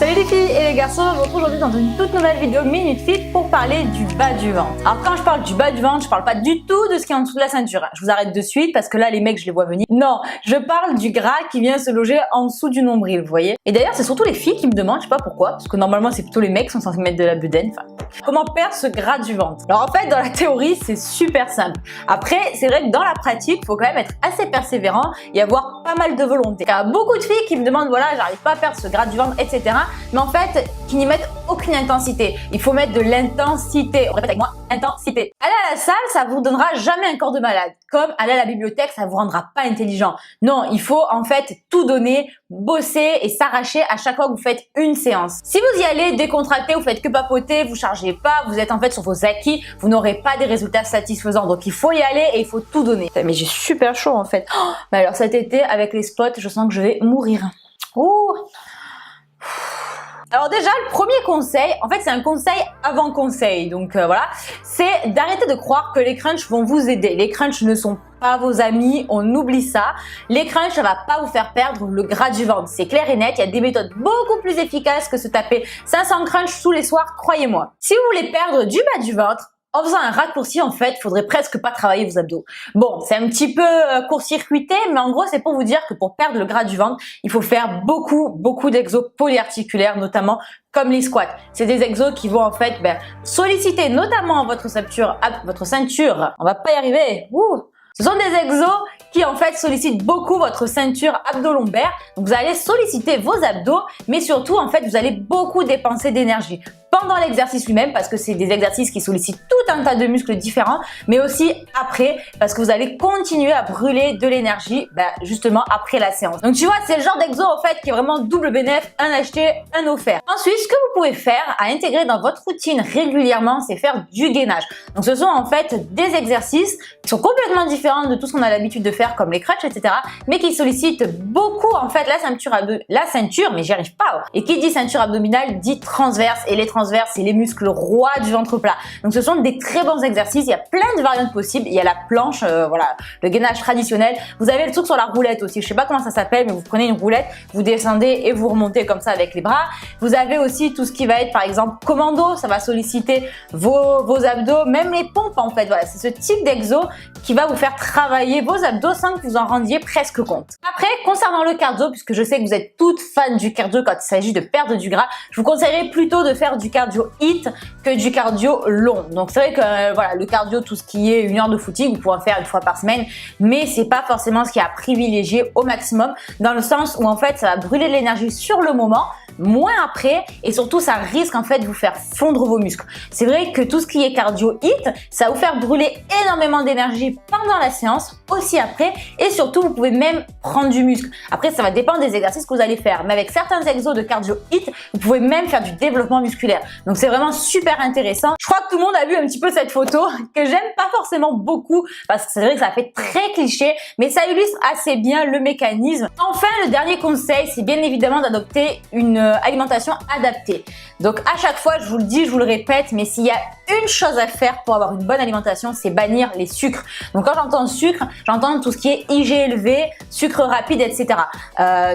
Salut les filles et les garçons, on se retrouve aujourd'hui dans une toute nouvelle vidéo Minute Fit pour parler du bas du ventre. Alors quand je parle du bas du ventre, je parle pas du tout de ce qui est en dessous de la ceinture. Je vous arrête de suite parce que là les mecs je les vois venir. Non, je parle du gras qui vient se loger en dessous du nombril, vous voyez. Et d'ailleurs c'est surtout les filles qui me demandent, je sais pas pourquoi, parce que normalement c'est plutôt les mecs qui sont censés mettre de la bedaine. Enfin, comment perdre ce gras du ventre? Alors en fait dans la théorie c'est super simple. Après c'est vrai que dans la pratique il faut quand même être assez persévérant et avoir pas mal de volonté. Il y a beaucoup de filles qui me demandent voilà j'arrive pas à perdre ce gras du ventre etc. Mais en fait qui n'y mettent aucune intensité. Il faut mettre de l'intensité. Répète avec moi, intensité. Aller à la salle, ça vous donnera jamais un corps de malade. Comme aller à la bibliothèque, ça vous rendra pas intelligent. Non, il faut en fait tout donner, bosser et s'arracher à chaque fois que vous faites une séance. Si vous y allez décontracté, vous faites que papoter, vous chargez pas, vous êtes en fait sur vos acquis, vous n'aurez pas des résultats satisfaisants. Donc il faut y aller et il faut tout donner. Mais j'ai super chaud en fait. Oh, mais alors cet été avec les spots, je sens que je vais mourir. Ouh. Alors déjà, le premier conseil, en fait c'est un conseil avant conseil, donc voilà, c'est d'arrêter de croire que les crunchs vont vous aider. Les crunchs ne sont pas vos amis, on oublie ça. Les crunchs, ça va pas vous faire perdre le gras du ventre, c'est clair et net, il y a des méthodes beaucoup plus efficaces que se taper 500 crunchs tous les soirs, croyez-moi. Si vous voulez perdre du bas du ventre, en faisant un raccourci, en fait, faudrait presque pas travailler vos abdos. Bon, c'est un petit peu court-circuité, mais en gros, c'est pour vous dire que pour perdre le gras du ventre, il faut faire beaucoup d'exos polyarticulaires, notamment comme les squats. C'est des exos qui vont en fait solliciter notamment votre ceinture, on va pas y arriver, Ce sont des exos qui en fait sollicitent beaucoup votre ceinture abdo-lombaire. Donc vous allez solliciter vos abdos, mais surtout en fait vous allez beaucoup dépenser d'énergie pendant l'exercice lui-même parce que c'est des exercices qui sollicitent tout un tas de muscles différents, mais aussi après parce que vous allez continuer à brûler de l'énergie justement après la séance. Donc tu vois, c'est le genre d'exo en fait qui est vraiment double bénéf, un acheté, un offert. Ensuite, ce que vous pouvez faire à intégrer dans votre routine régulièrement, c'est faire du gainage. Donc ce sont en fait des exercices qui sont complètement différents de tout ce qu'on a l'habitude de faire comme les crunchs, etc. mais qui sollicitent beaucoup en fait la ceinture, mais j'y arrive pas. Et qui dit ceinture abdominale dit transverse, et les transverses c'est les muscles rois du ventre plat. Donc ce sont des très bons exercices, il y a plein de variantes possibles. Il y a la planche, voilà, le gainage traditionnel. Vous avez le truc sur la roulette aussi, je sais pas comment ça s'appelle, mais vous prenez une roulette, vous descendez et vous remontez comme ça avec les bras. Vous avez aussi tout ce qui va être par exemple commando, ça va solliciter vos abdos, même les pompes en fait. Voilà, c'est ce type d'exo qui va vous faire travailler vos abdos sans que vous en rendiez presque compte. Après, concernant le cardio, puisque je sais que vous êtes toutes fans du cardio quand il s'agit de perdre du gras, je vous conseillerais plutôt de faire du cardio HIIT que du cardio long. Donc c'est vrai que voilà, le cardio, tout ce qui est 1 heure de footing, vous pouvez en faire 1 fois par semaine, mais c'est pas forcément ce qui est à privilégier au maximum, dans le sens où en fait ça va brûler de l'énergie sur le moment, moins après, et surtout ça risque en fait de vous faire fondre vos muscles. C'est vrai que tout ce qui est cardio HIIT, ça va vous faire brûler énormément d'énergie pendant la séance, aussi après, et surtout vous pouvez même prendre du muscle. Après ça va dépendre des exercices que vous allez faire, mais avec certains exos de cardio HIIT, vous pouvez même faire du développement musculaire. Donc c'est vraiment super intéressant. Je crois que tout le monde a vu un petit peu cette photo que j'aime pas forcément beaucoup parce que c'est vrai que ça fait très cliché, mais ça illustre assez bien le mécanisme. Enfin, le dernier conseil, c'est bien évidemment d'adopter une alimentation adaptée. Donc à chaque fois, je vous le dis, je vous le répète, mais s'il y a une chose à faire pour avoir une bonne alimentation, c'est bannir les sucres. Donc quand j'entends sucre, j'entends tout ce qui est IG élevé, sucre rapide, etc.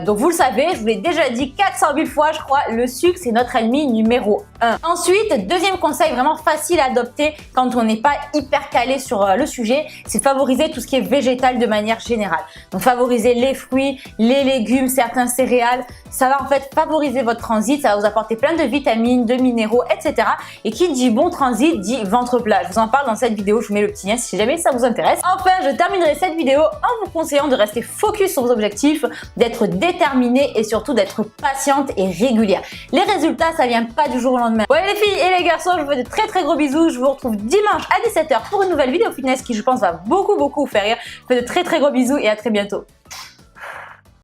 Donc vous le savez, je vous l'ai déjà dit 400 000 fois, je crois, le sucre c'est notre ennemi numéro 1. Ensuite, deuxième conseil vraiment facile à adopter quand on n'est pas hyper calé sur le sujet, c'est de favoriser tout ce qui est végétal de manière générale. Donc favoriser les fruits, les légumes, certains céréales, ça va en fait favoriser votre transit, ça va vous apporter plein de vitamines, de minéraux, etc. Et qui dit bon transit dit ventre plat. Je vous en parle dans cette vidéo, je vous mets le petit lien si jamais ça vous intéresse. Enfin, je terminerai cette vidéo en vous conseillant de rester focus sur vos objectifs, d'être déterminé et surtout d'être patiente et régulière. Les résultats, ça vient pas du jour au lendemain. Ouais les filles et les garçons, je vous fais de très gros bisous. Je vous retrouve dimanche à 17 h pour une nouvelle vidéo fitness qui je pense va beaucoup vous faire rire. Je vous fais de très gros bisous et à très bientôt.